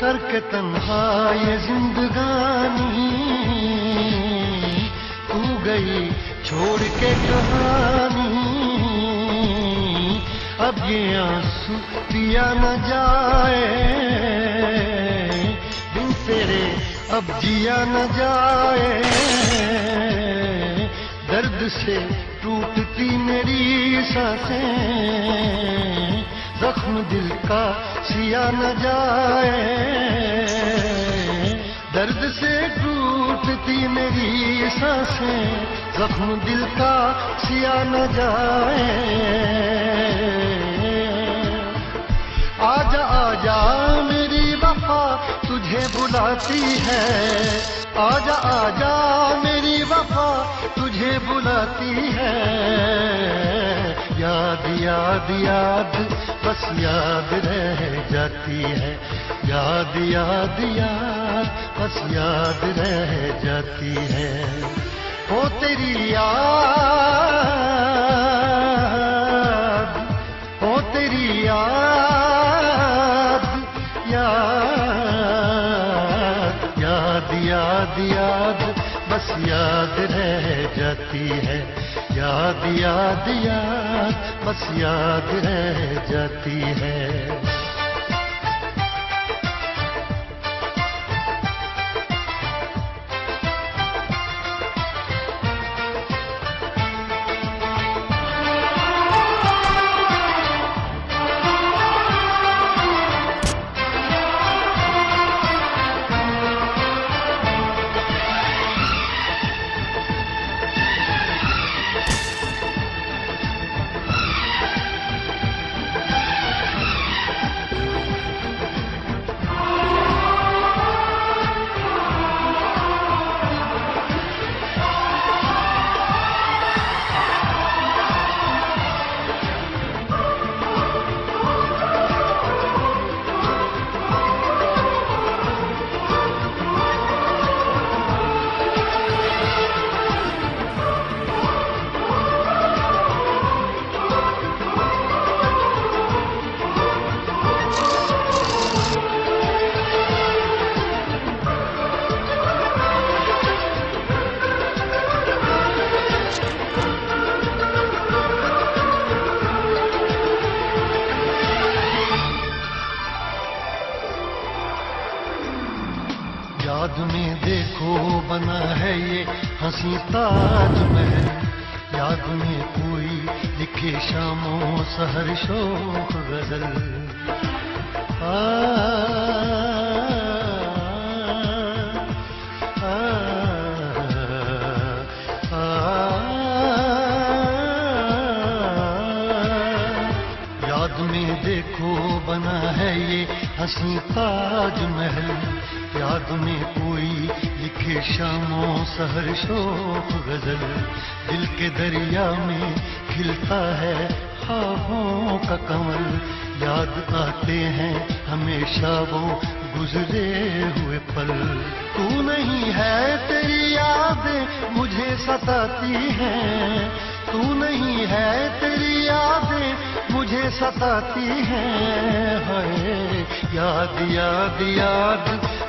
करके तन्हा ये जिंदगानी तू गई छोड़ के कहानी। अब ये आंसू पिया न जाए, बिन तेरे अब जिया न जाए। दर्द से टूटती मेरी सांसें, जख्म दिल का सिया न जाए। दर्द से टूटती मेरी सांसें, जख्म दिल का सिया न जाए। आजा आजा मेरी वफा तुझे बुलाती है, आजा आजा मेरी वफा तुझे बुलाती है। याद याद याद बस याद रह जाती है, याद याद याद बस याद रह जाती है। ओ तेरी याद, ओ तेरी याद, याद याद याद याद बस याद रह जाती है, याद याद याद बस याद रह जाती है। याद में देखो बना है ये हंसी ताजमहल, याद में कोई लिखे शामों सहर शोक गजल। याद में देखो बना है ये हंसी ताजमहल, याद में कोई लिखे शामों सहर शोक गजल। दिल के दरिया में खिलता है ख्वाबों का कमल, याद आते हैं हमेशा वो गुजरे हुए पल। तू नहीं है तेरी यादें मुझे सताती हैं, तू नहीं है तेरी यादें मुझे सताती हैं। हाय याद याद याद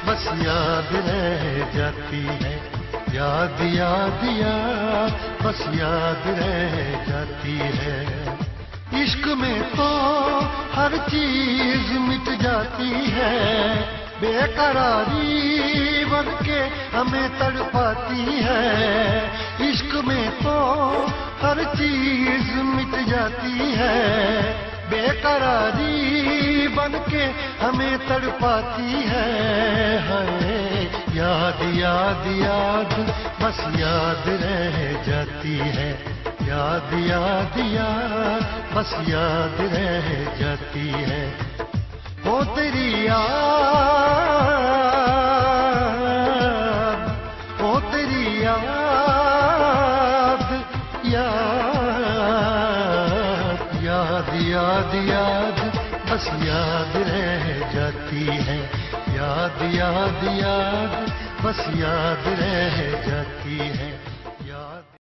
बस याद रह जाती है, याद याद याद बस याद रह जाती है। इश्क में तो हर चीज मिट जाती है, बेकरारी बन के हमें तड़पाती है। इश्क में तो हर चीज मिट जाती है, बेकरारी बन के हमें तड़पाती है। हाय याद याद याद बस याद रह जाती है, याद याद याद बस याद रह जाती है। ओ तेरी याद, ओ तेरी याद, याद याद याद याद बस याद रह जाती है, याद याद याद बस याद रह जाती है।